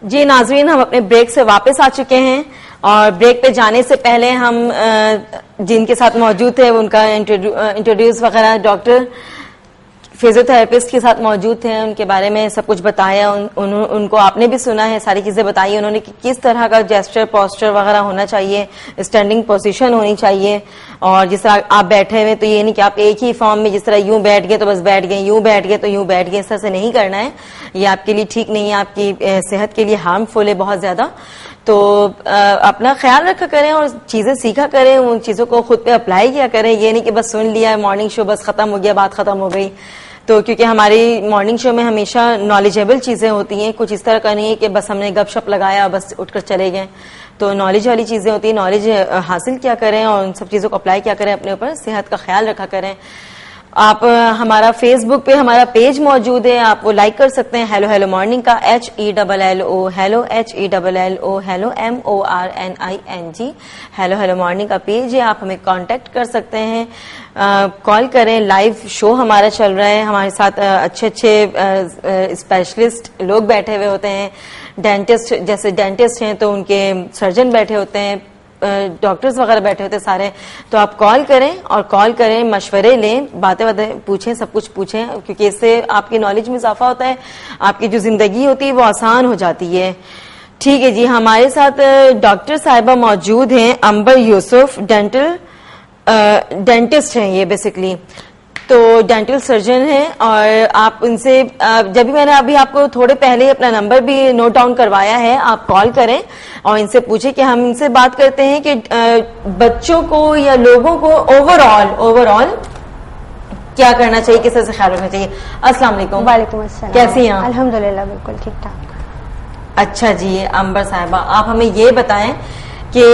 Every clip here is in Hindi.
जी नाजरीन, हम अपने ब्रेक से वापस आ चुके हैं और ब्रेक पे जाने से पहले हम जिनके साथ मौजूद थे उनका इंट्रोड्यूस वगैरह डॉक्टर फिजियोथेरेपिस्ट के साथ मौजूद थे, उनके बारे में सब कुछ बताया। उनको आपने भी सुना है, सारी चीजें बताई उन्होंने कि किस तरह का जेस्चर पोस्चर वगैरह होना चाहिए, स्टैंडिंग पोजीशन होनी चाहिए। और जिस तरह आप बैठे हुए तो ये नहीं कि आप एक ही फॉर्म में जिस तरह यूं बैठ गए तो बस बैठ गए, यूं बैठ गए तो यूं बैठ गए, इस तरह से नहीं करना है। ये आपके लिए ठीक नहीं है, आपकी सेहत के लिए हार्मफुल है बहुत ज्यादा। तो अपना ख्याल रखा करें और चीजें सीखा करें, उन चीजों को खुद पे अप्लाई किया करें। ये नहीं कि बस सुन लिया मॉर्निंग शो, बस खत्म हो गया, बात खत्म हो गई। तो क्योंकि हमारी मॉर्निंग शो में हमेशा नॉलेजेबल चीजें होती हैं, कुछ इस तरह का नहीं है कि बस हमने गपशप लगाया बस उठकर चले गए। तो नॉलेज वाली चीजें होती है, नॉलेज हासिल क्या करें और उन सब चीजों को अप्लाई क्या करें अपने ऊपर, सेहत का ख्याल रखा करें। आप हमारा फेसबुक पे हमारा पेज मौजूद है, आप वो लाइक कर सकते हैं, हेलो हेलो मॉर्निंग का, HELLO hello HELLO hello MORNING hello hello morning का पेज है। आप हमें कांटेक्ट कर सकते हैं, कॉल करें। लाइव शो हमारा चल रहा है, हमारे साथ अच्छे अच्छे स्पेशलिस्ट लोग बैठे हुए होते हैं। डेंटिस्ट, जैसे डेंटिस्ट हैं तो उनके सर्जन बैठे होते हैं, डॉक्टर्स वगैरह बैठे होते हैं सारे। तो आप कॉल करें और कॉल करें, मशवरे लें, बातें पूछें, सब कुछ पूछें, क्योंकि इससे आपकी नॉलेज में इजाफा होता है, आपकी जो जिंदगी होती है वो आसान हो जाती है। ठीक है जी, हमारे साथ डॉक्टर साहिबा मौजूद हैं, अंबर यूसुफ, डेंटिस्ट हैं ये बेसिकली, तो डेंटल सर्जन हैं। और आप इनसे जब भी मैंने अभी आपको थोड़े पहले अपना नंबर भी नोट डाउन करवाया है, आप कॉल करें और इनसे पूछें कि हम इनसे बात करते हैं कि बच्चों को या लोगों को ओवरऑल क्या करना चाहिए, किस तरह से ख्याल रखना चाहिए। अस्सलाम वालेकुम। वालेकुम अस्सलाम। कैसी हैं आप? अल्हम्दुलिल्लाह बिल्कुल ठीक ठाक। अच्छा जी, अंबर साहिबा आप हमें ये बताएं कि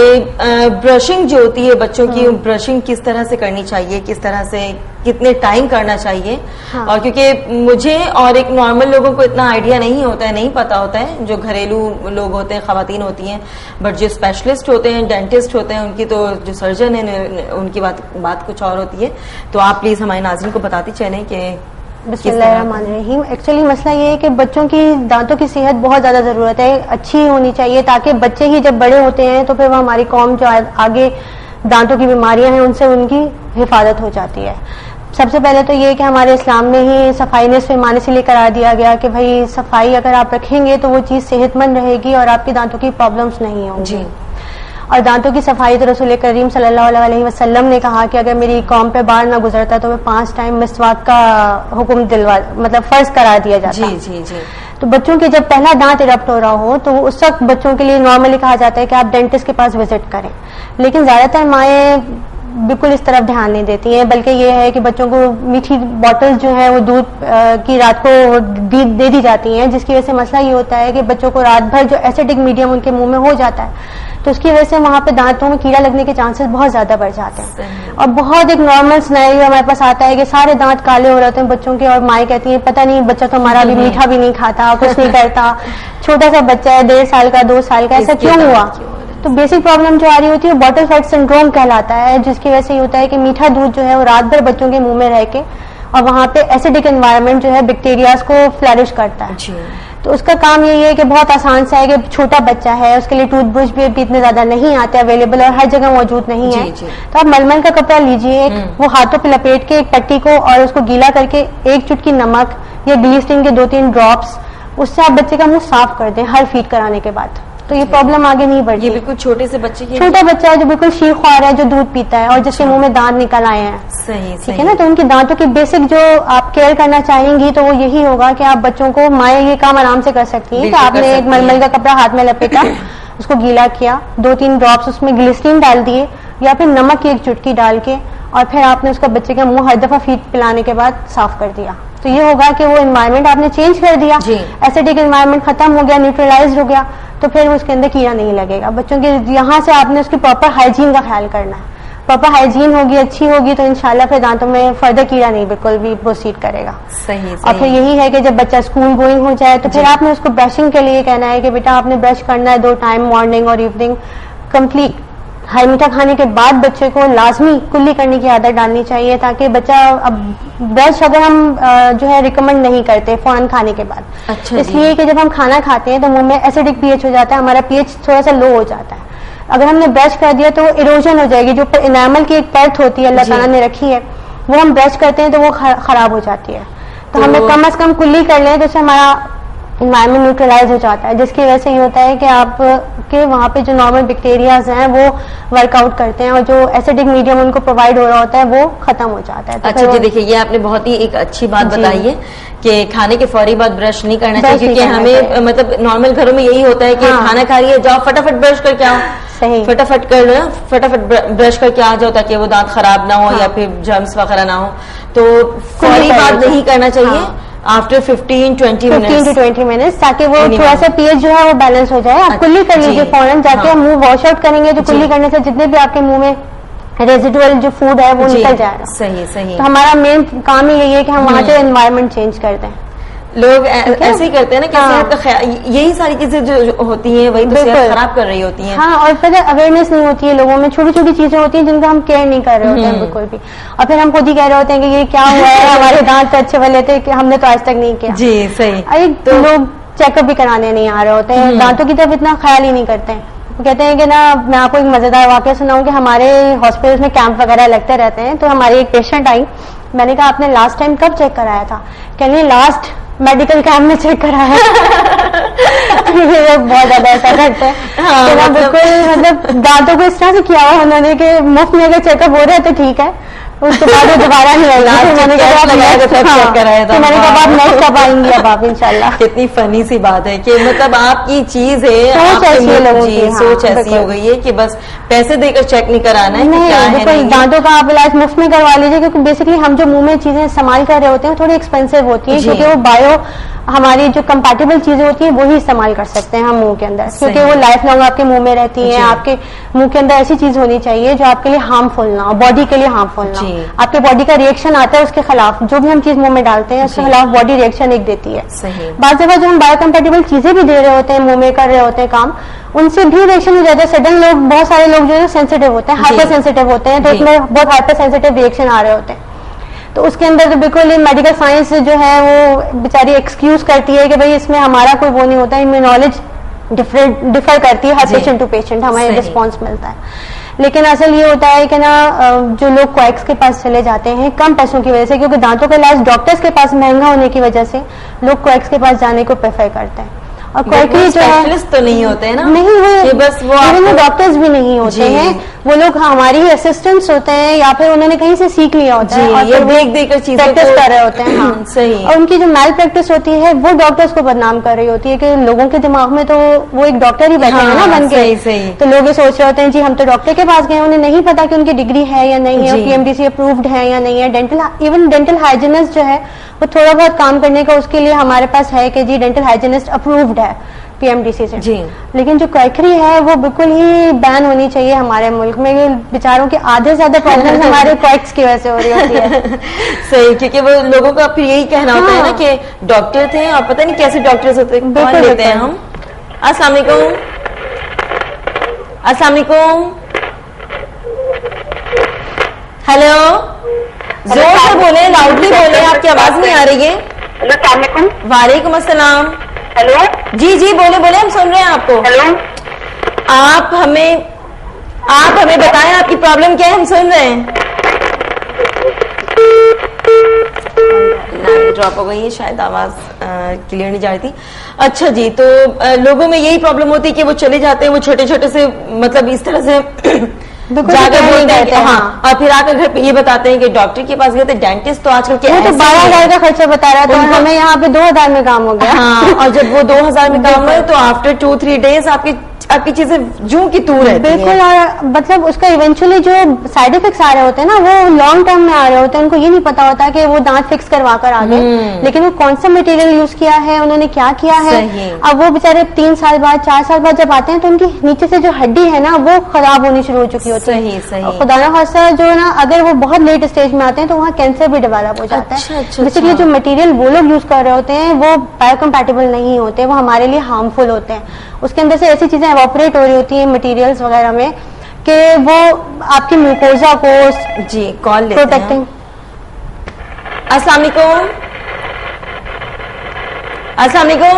ब्रशिंग जो होती है बच्चों की, ब्रशिंग किस तरह से करनी चाहिए, किस तरह से कितने टाइम करना चाहिए। हाँ। और क्योंकि मुझे और एक नॉर्मल लोगों को इतना आइडिया नहीं होता है, नहीं पता होता है, जो घरेलू लोग होते हैं, खवातीन होती हैं, बट जो स्पेशलिस्ट होते हैं, डेंटिस्ट होते हैं, उनकी तो जो सर्जन है उनकी बात कुछ और होती है। तो आप प्लीज हमारे नाज़रीन को बताती चलें कि बिस्मिल्लाहिर्रहमानिर्रहीम। एक्चुअली मसला ये है कि बच्चों की दांतों की सेहत बहुत ज्यादा जरूरत है, अच्छी होनी चाहिए, ताकि बच्चे ही जब बड़े होते हैं तो फिर वो हमारी कौम जो आगे दांतों की बीमारियां हैं उनसे उनकी हिफाजत हो जाती है। सबसे पहले तो ये कि हमारे इस्लाम में ही सफाई निस्फ़े ईमान से लेकर आ दिया गया कि भाई सफाई अगर आप रखेंगे तो वो चीज सेहतमंद रहेगी और आपकी दांतों की प्रॉब्लम्स नहीं होंगी। और दांतों की सफाई तो रसूल करीम सल्लल्लाहु अलैहि वसल्लम ने कहा कि अगर मेरी कौम पे बार ना गुजरता तो मैं 5 टाइम मिसवाक का हुक्म मतलब फर्ज करा दिया जाता। जी जी जी। तो बच्चों के जब पहला दांत इरप्ट हो रहा हो तो उस वक्त बच्चों के लिए नॉर्मली कहा जाता है कि आप डेंटिस्ट के पास विजिट करें, लेकिन ज्यादातर माएँ बिल्कुल इस तरफ ध्यान नहीं देती हैं, बल्कि ये है कि बच्चों को मीठी बॉटल्स जो है वो दूध की रात को दे दी जाती हैं, जिसकी वजह से मसला ये होता है कि बच्चों को रात भर जो एसिडिक मीडियम उनके मुंह में हो जाता है, तो उसकी वजह से वहां पे दांतों में कीड़ा लगने के चांसेस बहुत ज्यादा बढ़ जाते हैं। और बहुत एक नॉर्मल सिनेरियो हमारे पास आता है कि सारे दांत काले हो रहे हैं बच्चों के, और माएँ कहती हैं पता नहीं बच्चा तो हमारा भी मीठा भी नहीं खाता, कुछ नहीं करता, छोटा सा बच्चा है, 1.5 साल का, 2 साल का, ऐसा क्यों हुआ? तो बेसिक प्रॉब्लम जो आ रही होती है बॉटल फैट सिंड्रोम कहलाता है, जिसकी वजह से ये होता है कि मीठा दूध जो है वो रात भर बच्चों के मुंह में रह के और वहां पे एसिडिक एनवायरनमेंट जो है बैक्टीरियाज को फ्लरिश करता है। तो उसका काम यही है कि बहुत आसान सा है कि छोटा बच्चा है, उसके लिए टूथब्रश भी इतने ज्यादा नहीं आते अवेलेबल और हर जगह मौजूद नहीं है। तो आप मलमल का कपड़ा लीजिए, वो हाथों पे लपेट के एक पट्टी को और उसको गीला करके 1 चुटकी नमक या ग्लिसरीन के 2-3 ड्रॉप्स, उससे आप बच्चे का मुंह साफ कर दें हर फीड कराने के बाद, तो ये प्रॉब्लम आगे नहीं बढ़ती। ये बिल्कुल छोटे से बच्चे की, छोटा बच्चा है जो बिल्कुल शीरख्वार है, जो दूध पीता है और जिसके मुंह में दांत निकल आए हैं, सही ठीक है ना। तो उनकी दांतों की बेसिक जो आप केयर करना चाहेंगी तो वो यही होगा कि आप बच्चों को, माएँ ये काम आराम से कर सकती हैं कि आपने एक मलमल का कपड़ा हाथ में लपेटा, उसको गीला किया, 2-3 ड्रॉप्स उसमें ग्लिसरीन डाल दिए या फिर नमक की 1 चुटकी डाल के, और फिर आपने उसका बच्चे का मुंह हर दफा फीड पिलाने के बाद साफ कर दिया। तो ये होगा कि वो एनवायरनमेंट आपने चेंज कर दिया, एसिडिक एनवायरनमेंट खत्म हो गया, न्यूट्रलाइज हो गया, तो फिर उसके अंदर कीड़ा नहीं लगेगा। बच्चों के यहाँ से आपने उसकी प्रॉपर हाइजीन का ख्याल करना है, प्रॉपर हाइजीन होगी, अच्छी होगी तो इंशाल्लाह फिर दांतों में फर्दर कीड़ा नहीं बिल्कुल भी प्रोसीड करेगा। सही। और फिर यही है कि जब बच्चा स्कूल गोइंग हो जाए तो फिर आपने उसको ब्रशिंग के लिए कहना है कि बेटा आपने ब्रश करना है 2 टाइम, मॉर्निंग और इवनिंग, कंप्लीट हर मीठा खाने के बाद बच्चे को लाजमी कुल्ली करने की आदत डालनी चाहिए, ताकि बच्चा, अब ब्रश अगर हम जो है रिकमेंड नहीं करते फौरन खाने के बाद, अच्छा, इसलिए कि जब हम खाना खाते हैं तो मुंह में एसिडिक पीएच हो जाता है, हमारा पीएच थोड़ा सा लो हो जाता है। अगर हमने ब्रश कर दिया तो वो इरोजन हो जाएगी, जो इनामल की एक परत होती है अल्लाह ताला ने रखी है, वो हम ब्रश करते हैं तो वो खराब हो जाती है। तो हमें कम से कम कुल्ली कर लें, जैसे हमारा इन्वायरमेंट न्यूट्रलाइज हो जाता है, जिसकी वजह से ये होता है कि आप के वहाँ पे जो नॉर्मल बैक्टीरियाज हैं वो वर्कआउट करते हैं और जो एसिडिक मीडियम उनको प्रोवाइड हो रहा होता है वो खत्म हो जाता है। तो अच्छा जी, देखिए ये आपने बहुत ही एक अच्छी बात बताई है कि खाने के फौरी बाद ब्रश नहीं करना चाहिए, क्योंकि हमें मतलब नॉर्मल घरों में यही होता है कि खाना खा रही है, जाओ फटाफट ब्रश करके आओ, सही फटाफट कर लो, फटाफट ब्रश करके आ जाओ ताकि वो दांत खराब ना हो या फिर जर्म्स वगैरह ना हो। तो फौरी बात नहीं करना चाहिए, आफ्टर 15 to 20 मिनट्स, ताकि वो थोड़ा सा पीएच जो है वो बैलेंस हो जाए। आप कुल्ली कर लीजिए फौरन जाके, मुंह वॉश आउट करेंगे तो कुल्ली करने से जितने भी आपके मुंह में रेजिडुअल जो फूड है वो निकल जाएगा। सही सही। तो हमारा मेन काम ही यही है कि हम वहाँ से एनवायरनमेंट चेंज कर दें। लोग ऐसे ही करते हैं ना कि सेहत का ख्याल, यही सारी चीजें जो होती हैं वही तो सेहत खराब कर रही होती हैं। हाँ, और फिर अवेयरनेस नहीं होती है लोगों में, छोटी छोटी चीजें होती हैं जिनका हम केयर नहीं कर रहे होते हैं बिल्कुल भी, और फिर हम खुद ही कह रहे होते हैं कि ये क्या हुआ है, हमारे दांत अच्छे वाले थे कि हमने तो आज तक नहीं किया। जी सही। अरे तो लोग चेकअप भी कराने नहीं आ रहे होते हैं, दांतों की तरफ इतना ख्याल ही नहीं करते हैं। कहते हैं कि ना, मैं आपको एक मजेदार वाकया सुनाऊं कि हमारे हॉस्पिटल में कैंप वगैरह लगते रहते हैं, तो हमारी एक पेशेंट आई, मैंने कहा आपने लास्ट टाइम कब चेक कराया था? कहने लास्ट मेडिकल कैंप में चेक कराया। ये लोग बहुत ज्यादा ऐसा करते हैं। हाँ, बिल्कुल मतलब दांतों को इस तरह से किया हुआ उन्होंने कि मुफ्त में अगर चेकअप हो रहा है तो ठीक है, उसके बाद वो दोबारा नहीं आएगा। मैंने कहा आप नेक्स्ट कब आएंगी अब आप इंशाल्लाह। कितनी फनी सी बात है कि मतलब आपकी चीज है, सोच ऐसी है लोगों की, सोच ऐसी हो गई है कि बस पैसे देकर चेक नहीं कराना है। बिल्कुल, दांतों का आप इलाज मुफ्त में करवा लीजिए, क्योंकि बेसिकली हम जो मुंह में चीजें इस्तेमाल कर रहे होते हैं थोड़ी एक्सपेंसिव होती है, क्योंकि वो बायो हमारी जो कंपैटिबल चीजें होती है वही इस्तेमाल कर सकते हैं हम मुंह के अंदर, क्योंकि वो लाइफ लॉन्ग आपके मुंह में रहती है। आपके मुंह के अंदर ऐसी चीज होनी चाहिए जो आपके लिए हार्मफुल ना हो, बॉडी के लिए हार्मफुल ना हो। आपके बॉडी का रिएक्शन आता है उसके खिलाफ, जो भी हम चीज मुंह में डालते हैं उसके खिलाफ बॉडी रिएक्शन एक देती है। बाद जगह जो हम बायोकम्पैटिबल चीजें भी दे रहे होते हैं, मुंह में कर रहे होते हैं काम, उनसे भी रिएक्शन हो जाता है। सडन लोग, बहुत सारे लोग जो है सेंसिटिव होते हैं, हाइपर सेंसिटिव होते हैं, तो इसमें बहुत हाइपर सेंसिटिव रिएक्शन आ रहे होते हैं। तो उसके अंदर तो बिल्कुल मेडिकल साइंस जो है वो बेचारी एक्सक्यूज करती है कि भाई इसमें हमारा कोई वो नहीं होता, इनमें नॉलेज डिफर करती है हर पेशेंट टू पेशेंट, हमें रिस्पॉन्स मिलता है। लेकिन असल ये होता है कि ना, जो लोग क्वैक्स के पास चले जाते हैं कम पैसों की वजह से, क्योंकि दांतों का इलाज डॉक्टर्स के पास महंगा होने की वजह से लोग क्वैक्स के पास जाने को प्रेफर करते हैं। और क्वैकरी जो है तो नहीं होते हैं ना, नहीं वो बस वो डॉक्टर्स भी नहीं होते हैं, वो लोग हमारी असिस्टेंट्स होते हैं या फिर उन्होंने कहीं से सीख लिया होता है और ये देख देकर चीजें प्रैक्टिस कर रहे होते हैं। हाँ सही। और उनकी जो मैल प्रैक्टिस होती है वो डॉक्टर्स को बदनाम कर रही होती है कि लोगों के दिमाग में तो वो एक डॉक्टर ही बैठे हैं ना बन के, तो लोग ये सोच रहे होते हैं जी हम तो डॉक्टर के पास गए, उन्हें नहीं पता कि उनकी डिग्री है या नहीं है, पीएमडीसी अप्रूव्ड है या नहीं है। इवन डेंटल हाइजीनिस्ट जो है वो थोड़ा बहुत काम करने का उसके लिए हमारे पास है कि जी डेंटल हाइजीनिस्ट अप्रूव्ड है पीएमडीसी से जी, लेकिन जो क्वैकरी है वो बिल्कुल ही बैन होनी चाहिए हमारे मुल्क में। बेचारों के आधे से ज्यादा प्रॉब्लम हमारे क्वैक्स की वजह से हो रही होती है। सही, क्योंकि वो लोगों का फिर यही कहना होता है ना कि डॉक्टर थे और पता नहीं कैसे डॉक्टर्स होते हैं हम। अस्सलाम वालेकुम, अस्सलाम वालेकुम, हेलो, जोर से बोले, लाउडली बोले, आपकी आवाज नहीं आ रही है। हेलो, वालेकुम अस्सलाम। हेलो, जी जी बोले बोले, हम सुन रहे हैं आपको। हेलो, आप हमें बताएं आपकी प्रॉब्लम क्या है, हम सुन रहे हैं। ड्रॉप हो गई है, शायद आवाज क्लियर नहीं जा रही थी। अच्छा जी, तो लोगों में यही प्रॉब्लम होती है कि वो चले जाते हैं, वो छोटे छोटे से मतलब इस तरह से जाकर बोलते हैं, हाँ, और फिर आकर घर पे ये बताते हैं कि डॉक्टर के पास गए थे, डेंटिस्ट तो आजकल क्या तो 12,000 का खर्चा बता रहा था, हमें यहाँ पे 2,000 में काम हो गया। हाँ, और जब वो 2,000 में काम हुआ तो आफ्टर 2-3 डेज आपकी चीजें जूं की तू रहती है। बिल्कुल, और मतलब उसका इवेंचुअली जो साइड इफेक्ट्स आ रहे होते हैं ना वो लॉन्ग टर्म में आ रहे होते हैं, उनको ये नहीं पता होता कि वो दांत फिक्स करवा कर आ गए, लेकिन वो कौन सा मटेरियल यूज किया है, उन्होंने क्या किया है। अब वो बेचारे 3 साल बाद 4 साल बाद जब आते हैं तो उनकी नीचे से जो हड्डी है ना वो खराब होनी शुरू हो चुकी होती है। खुदा ना खास्ता जो ना, अगर वो बहुत लेट स्टेज में आते हैं तो वहाँ कैंसर भी डेवलप हो जाता है। बेसिकली जो मटेरियल वो लोग यूज कर रहे होते हैं वो बायोकम्पैटिबल नहीं होते, वो हमारे लिए हार्मफुल होते हैं। उसके अंदर से ऐसी चीजें एवोपरेट हो रही होती है मटेरियल्स वगैरह में कि वो आपकी म्यूकोजा को जी कॉल लेते प्रोटेक्टिंग। अस्सलाम वालेकुम। अस्सलाम वालेकुम।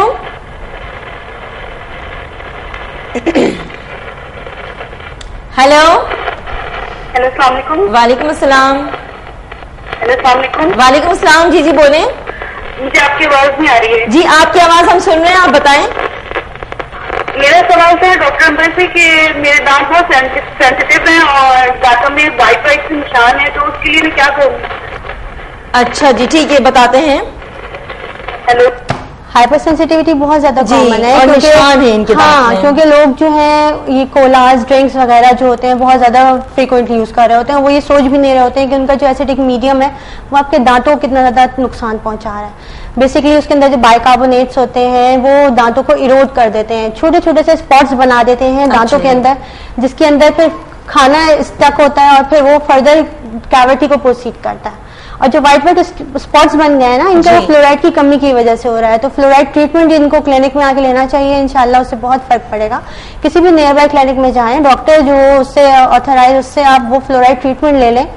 हेलो हेलो अस्सलाम वालेकुम। वालेकुम अस्सलाम। हेलो अस्सलाम वालेकुम। वालेकुम अस्सलाम। जी जी बोलें। मुझे आपकी आवाज नहीं आ रही है। जी आपकी आवाज हम सुन रहे हैं, आप बताएं। मेरा सवाल था डॉक्टर अंबर से कि मेरे दांत बहुत सेंसिटिव हैं और दांतों में वाइट वाइट से निशान है, तो उसके लिए मैं क्या करूँ? अच्छा जी ठीक है, बताते हैं। हेलो। हाइपर सेंसिटिविटी बहुत ज्यादा जी, कॉमन है और क्योंकि निशान है इनके दांत हाँ में। क्योंकि लोग जो हैं ये कोलाज ड्रिंक्स वगैरह जो होते हैं बहुत ज्यादा फ्रीक्वेंटली यूज कर रहे होते हैं, वो ये सोच भी नहीं रहे होते हैं कि उनका जो एसिडिक मीडियम है वो आपके दांतों को कितना ज्यादा नुकसान पहुंचा रहा है। बेसिकली उसके अंदर जो बाइकार्बोनेट्स होते हैं वो दांतों को इरोड कर देते हैं, छोटे छोटे से स्पॉट्स बना देते हैं दांतों के अंदर, जिसके अंदर फिर खाना स्टक होता है और फिर वो फर्दर कैविटी को प्रोसीड करता है। और जो व्हाइट व्हाइट स्पॉट्स बन गए हैं ना, इनका फ्लोराइड की कमी की वजह से हो रहा है। तो फ्लोराइड ट्रीटमेंट इनको क्लिनिक में आके लेना चाहिए, इंशाल्लाह उससे बहुत फर्क पड़ेगा। किसी भी नियर बाय क्लिनिक में जाएं, डॉक्टर जो उससे ऑथराइज उससे आप वो फ्लोराइड ट्रीटमेंट ले लें।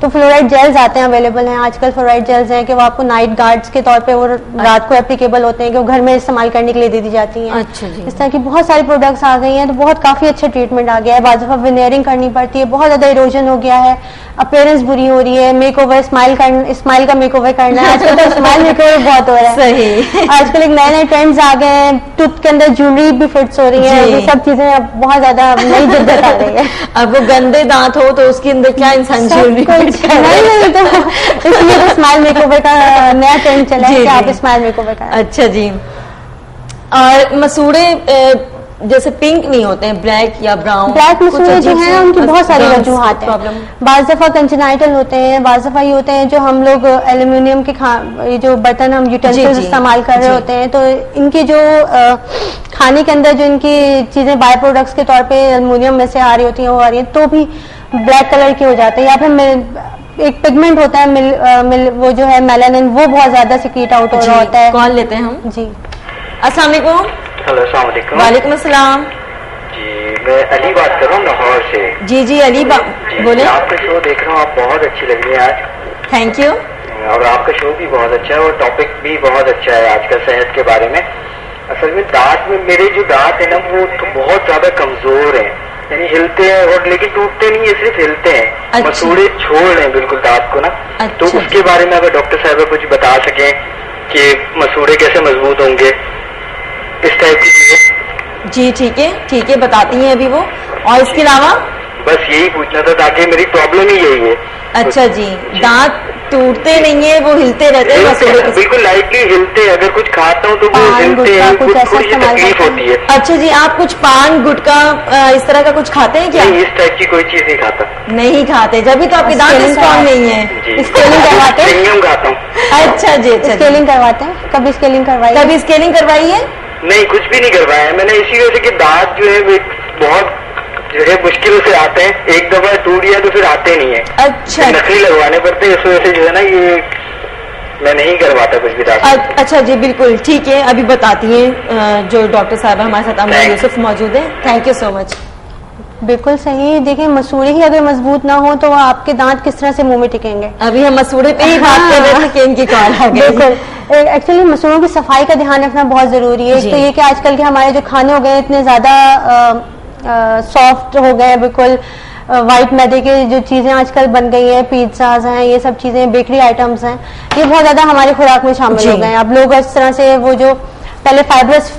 तो फ्लोराइड जेल्स आते हैं, अवेलेबल हैं आजकल फ्लोराइड जेल्स हैं कि वो आपको नाइट गार्ड्स के तौर पे वो रात को एप्लीकेबल होते हैं कि वो घर में इस्तेमाल करने के लिए दे दी जाती हैं। अच्छा जी। इस तरह की बहुत सारी प्रोडक्ट्स आ गई हैं, तो बहुत काफी अच्छा ट्रीटमेंट आ गया है। बाज़ दफा वेनेयरिंग करनी पड़ती है, बहुत ज्यादा इरोजन हो गया है, अपीयरेंस बुरी हो रही है, मेकओवर स्माइल का मेकओवर करना है आजकल, तो स्माइल मेकओवर बहुत हो रहा है। सही। आजकल एक नए नए ट्रेंड्स आ गए हैं, टूथ के अंदर ज्वेलरी भी फिट्स हो रही है, ये सब चीजें अब बहुत ज्यादा नई जिद्दत आ रही है। अब वो गंदे दांत हो तो उसके अंदर क्या इंसान ज्वेलरी नहीं तो इसलिए तो स्माइल मेकओवर का नया ट्रेंड चला है कि आप स्माइल मेकओवर करें। अच्छा जी। और मसूड़े जैसे पिंक नहीं होते हैं, ब्लैक या ब्राउन, ब्लैक मसूड़े जो हैं उनकी बहुत सारी वजूहात हैं। प्रॉब्लम बाज़ दफा कंजेनाइटल होते हैं, बाज़ दफा ये होते हैं जो हम लोग एल्यूमिनियम के ये जो बर्तन हम यूटेंसिल्स इस्तेमाल कर रहे होते हैं, तो इनके जो खाने के अंदर जो इनकी चीजें बाय प्रोडक्ट्स के तौर पे एल्यूमिनियम में से आ रही होती हैं वो आ रही है, तो भी ब्लैक कलर की हो जाते हैं। या फिर एक पिगमेंट होता है वो जो है मेलानिन, वो बहुत ज्यादा सिक्रीट आउट हो रहा होता है। कॉल लेते हैं हम। जी अस्सलाम वालेकुम। हेलो अस्सलाम वालेकुम। वालेकुम अस्सलाम। जी मैं अली बात कर रहा हूँ लाहौर से। जी जी अली बोले। आपका शो देख रहा हूँ, आप बहुत अच्छी लग रही है आज। Thank you. और आपका शो भी बहुत अच्छा है और टॉपिक भी बहुत अच्छा है आज का सेहत के बारे में। असल में दांत में मेरे जो दांत है ना वो तो बहुत ज्यादा कमजोर है, यानी हिलते हैं और लेकिन टूटते नहीं है, सिर्फ हिलते हैं। अच्छा। मसूड़े छोड़ रहे हैं बिल्कुल दांत को ना। अच्छा। तो उसके बारे में अगर डॉक्टर साहब कुछ बता सकें कि मसूड़े कैसे मजबूत होंगे, इस टाइप की चीजें। जी ठीक है बताती हैं अभी वो। और इसके अलावा बस यही पूछना था ताकि मेरी प्रॉब्लम ही यही है। अच्छा जी, दांत टूटते नहीं है, वो हिलते रहते हैं मसूड़े के। बिल्कुल लाइटली हिलते हैं, अगर कुछ खाता हूँ तो वो पान, हिलते गुटखा, हैं, कुछ ऐसा थोड़ी सी इस्तेमाल तकलीफ करते हैं। होती है। अच्छा जी, आप कुछ पान गुटखा इस तरह का कुछ खाते हैं क्या? नहीं, इस टाइप की कोई चीज नहीं खाता। नहीं खाते, जब भी तो आपके दांत स्ट्रॉन्ग नहीं है। जी स्केलिंग करवाते हैं? प्रीमियम खाता हूँ। अच्छा जी, अच्छा जी। स्केलिंग करवाते हैं? कभी स्केलिंग करवाई? कभी स्केलिंग करवाई है? नहीं, कुछ भी नहीं करवाया है मैंने, इसी वजह से कि दांत जो है वो बहुत जो है मुश्किल से आते हैं, एक दफा टूट गया तो फिर आते नहीं है। अच्छा नकली लगवाने पड़ते हैं, इस वजह से जो है ना ये मैं नहीं करवाता कुछ भी दांत। अच्छा जी, बिल्कुल ठीक है, अभी बताती हैं जो डॉक्टर साहब हमारे साथ अमना यूसुफ मौजूद है। Thank you so much. बिल्कुल सही। देखिए मसूड़े ही अगर मजबूत ना हो तो आपके दांत किस तरह से मुंह में टिकेंगे? अभी हम मसूड़े पे ही बात कर रहे थे कि इनकी कॉल आ गई। बिल्कुल, एक्चुअली मसूड़ों की सफाई का ध्यान रखना बहुत जरूरी है। तो ये कि आजकल के हमारे जो खाने हो गए इतने ज्यादा सॉफ्ट हो गए हैं, बिल्कुल वाइट मैदे के जो चीजें आजकल बन गई हैं, पिज्जाज हैं, ये सब चीजें बेकरी आइटम्स हैं, ये बहुत ज्यादा हमारी खुराक में शामिल हो गए हैं। अब लोग इस तरह से वो जो पहले फाइबरस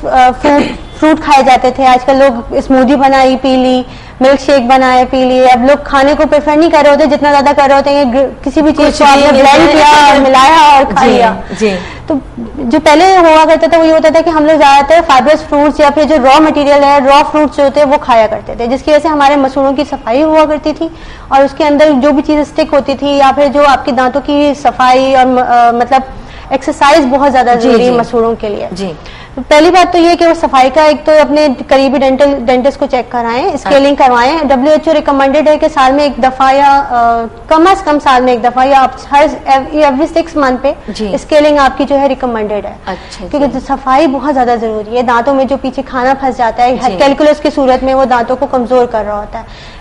फ्रूट खाए जाते थे, आजकल लोग स्मूदी बनाई पी ली, मिल्क शेक बनाए पी लिए। अब लोग खाने को प्रेफर नहीं कर रहे होते, जितना ज्यादा कर रहे होते हैं किसी भी चीज को आपने ब्लेंड किया और मिलाया और खा लिया। तो जो पहले हुआ करता था वो ये होता था कि हम लोग ज्यादातर फाइबरस फ्रूट्स या फिर जो रॉ मटेरियल है, रॉ फ्रूट्स जो होते हैं वो खाया करते थे, जिसकी वजह से हमारे मसूड़ों की सफाई हुआ करती थी और उसके अंदर जो भी चीज स्टिक होती थी या फिर जो आपके दांतों की सफाई और मतलब एक्सरसाइज बहुत ज्यादा जरूरी है मसूड़ों के लिए। जी। पहली बात तो ये कि वो सफाई का एक तो अपने करीबी डेंटिस्ट को चेक कराएं, स्केलिंग करवाएं। WHO रिकमेंडेड है कि साल में एक दफा या कम से कम साल में एक दफा या आप एवरी 6 मंथ पे स्केलिंग आपकी जो है रिकमेंडेड है। अच्छा, क्योंकि सफाई बहुत ज्यादा जरूरी है। दांतों में जो पीछे खाना फंस जाता है कैलकुलस की सूरत में, वो दांतों को कमजोर कर रहा होता है।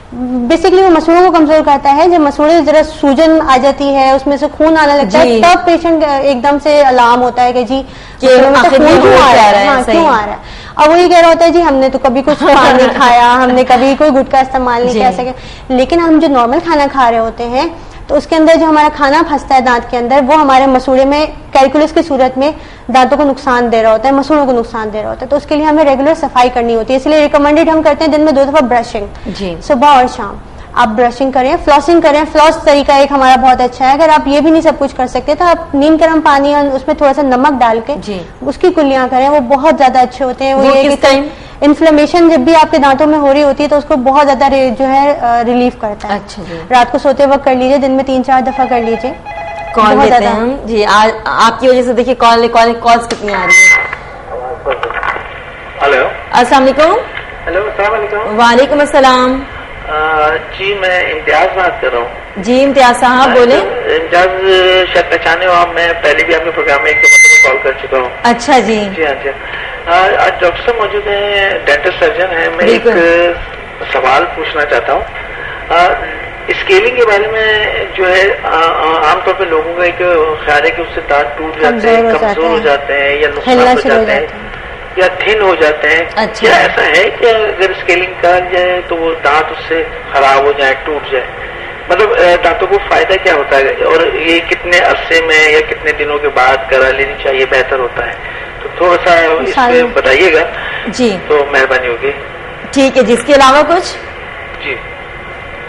बेसिकली वो मसूड़ों को कमजोर करता है। जब मसूड़े जरा सूजन आ जाती है, उसमें से खून आने लगता है, तब पेशेंट एकदम से अलार्म होता है कि जी खून क्यों आ रहा है, क्यों आ रहा है। अब वो ये कह रहा होता है जी हमने तो कभी कुछ पान नहीं खाया, हमने कभी कोई गुटखा इस्तेमाल नहीं किया सके। लेकिन हम जो नॉर्मल खाना खा रहे होते हैं तो उसके अंदर जो हमारा खाना फंसता है दांत के अंदर, वो हमारे मसूड़े में कैलकुलस की सूरत में दांतों को नुकसान दे रहा होता है, मसूड़ों को नुकसान दे रहा होता है। तो उसके लिए हमें रेगुलर सफाई करनी होती है। इसलिए रिकमेंडेड हम करते हैं दिन में 2 दफा ब्रशिंग, सुबह और शाम। आप ब्रशिंग करें, फ्लॉसिंग करें। फ्लॉस तरीका एक हमारा बहुत अच्छा है। अगर आप ये भी नहीं सब कुछ कर सकते तो आप नीम गर्म पानी और उसमें थोड़ा सा नमक डाल के उसकी कुल्लियां करें, वो बहुत ज्यादा अच्छे होते हैं। वो ये इन्फ्लेमेशन जब भी आपके दांतों में हो रही होती है तो उसको बहुत ज्यादा जो है रिलीफ करता है। अच्छा जी। रात को सोते वक्त कर लीजिए, दिन में 3-4 दफा कर लीजिए। कॉल लेते हैं हम जी। आज आपकी वजह से देखिए कॉल्स कितनी आ रही है। हेलो, अस्सलाम वालेकुम। हेलो, अस्सलाम वालेकुम। वालेकुम अस्सलाम। जी मैं इम्तियाज बात कर रहा हूँ। जी इम्तियाज साहब बोले। इम्तियाज शायद पहचाने हो आप, मैं पहले भी आपके प्रोग्राम में 1 दफा कॉल कर चुका हूँ। अच्छा जी। जी हाँ जी। आज डॉक्टर साहब मौजूद हैं, डेंटिस्ट सर्जन है। मैं एक सवाल पूछना चाहता हूँ। स्केलिंग के बारे में जो है आमतौर पर लोगों का एक ख्याल है कि उससे दांत टूट जाते हैं, कमजोर हो जाते हैं या नुकसान हो जाते हैं या थिन हो जाते हैं। अच्छा। क्या ऐसा है कि अगर स्केलिंग कर जाए तो वो दांत उससे खराब हो जाए, टूट जाए? मतलब दांतों को फायदा क्या होता है और ये कितने अरसे में या कितने दिनों के बाद करा लेनी चाहिए, बेहतर होता है? तो थोड़ा सा इसमें बताइएगा जी, तो मेहरबानी होगी। ठीक है जी। इसके अलावा कुछ? जी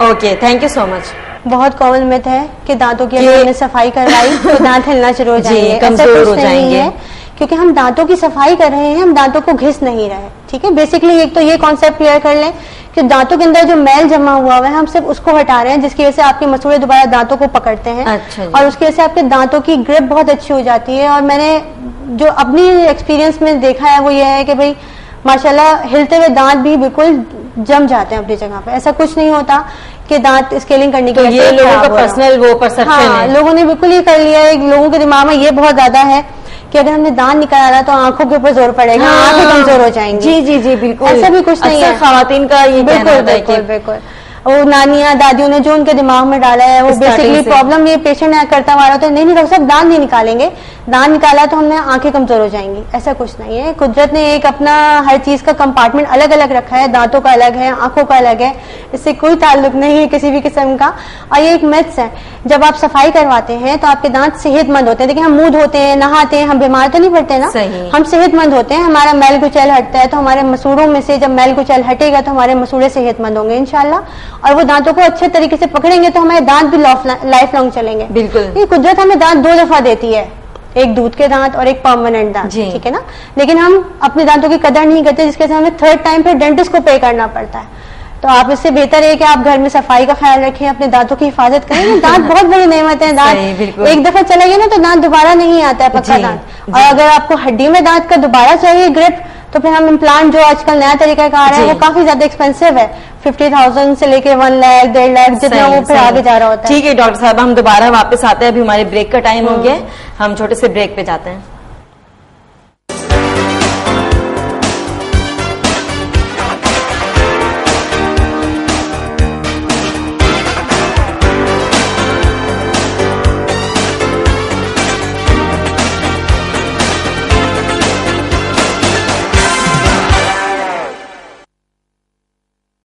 okay, thank you so much. बहुत कॉमन मिथ है कि दांतों की अगर हमने सफाई करवाई तो दांत हिलना शुरू हो जाएंगे, कमजोर हो जाएंगे। क्योंकि हम दांतों की सफाई कर रहे हैं, हम दांतों को घिस नहीं रहे। ठीक है, बेसिकली एक तो ये कॉन्सेप्ट क्लियर कर लें कि दांतों के अंदर जो मैल जमा हुआ है हम सिर्फ उसको हटा रहे हैं, जिसकी वजह से आपके मसूड़े दोबारा दांतों को पकड़ते हैं। अच्छा। और उसकी वजह से आपके दांतों की ग्रिप बहुत अच्छी हो जाती है। और मैंने जो अपनी एक्सपीरियंस में देखा है वो ये है कि भाई माशाल्लाह हिलते हुए दांत भी बिल्कुल जम जाते हैं अपनी जगह पे। ऐसा कुछ नहीं होता कि दांत स्केलिंग करने की ये लोगों का पर्सनल वो परसेप्शन है। लोगों ने बिल्कुल ये कर लिया है। लोगों के दिमाग में ये बहुत ज्यादा है कि अगर हमने दांत निकाला तो आंखों के ऊपर जोर पड़ेगा, आंखें कमजोर हो जाएंगी। जी जी जी बिल्कुल, ऐसा भी कुछ नहीं है। खवातीन का ये बिल्कुल बिल्कुल वो नानियां दादियों ने जो उनके दिमाग में डाला है वो बेसिकली प्रॉब्लम ये पेशेंट करता हुआ रहा तो नहीं डॉक्टर साहब दांत नहीं निकालेंगे, दांत निकाला तो हमने आंखें कमजोर हो जाएंगी। ऐसा कुछ नहीं है। कुदरत ने एक अपना हर चीज का कंपार्टमेंट अलग अलग रखा है। दांतों का अलग है, आंखों का अलग है, इससे कोई ताल्लुक नहीं है किसी भी किस्म का। और ये एक मिथ्स है। जब आप सफाई करवाते हैं तो आपके दांत सेहतमंद होते हैं। देखिए हम मुंह धोते हैं, नहाते हैं, हम बीमार तो नहीं पड़ते ना। हम सेहतमंद होते हैं, हमारा मैल कुचैल हटता है तो हमारे मसूड़ों में से जब मैल कुचैल हटेगा तो हमारे मसूड़े सेहतमंद होंगे इंशाल्लाह। और वो दांतों को अच्छे तरीके से पकड़ेंगे तो हमारे दांत भी लाइफ लॉन्ग चलेंगे। बिल्कुल। ये कुदरत हमें दांत 2 दफा देती है, एक दूध के दांत और एक परमानेंट दांत। ठीक है ना। लेकिन हम अपने दांतों की कदर नहीं करते, जिसके साथ हमें 3rd टाइम पे डेंटिस्ट को पे करना पड़ता है। तो आप इससे बेहतर है कि आप घर में सफाई का ख्याल रखें, अपने दांतों की हिफाजत करें। दांत बहुत बड़ी नेमत है। दांत एक दफा चला गया ना तो दांत दोबारा नहीं आता है, पक्का दांत। और अगर आपको हड्डी में दांत का दोबारा चाहिए ग्रिप तो फिर हम इम्प्लांट जो आजकल नया तरीका का आ रहा है वो काफी ज्यादा एक्सपेंसिव है। 50,000 से लेके 1 लाख 1.5 लाख जितना वो फिर आगे जा रहा होता है। ठीक है डॉक्टर साहब, हम दोबारा वापस आते हैं। अभी हमारे ब्रेक का टाइम हो गया, हम छोटे से ब्रेक पे जाते हैं।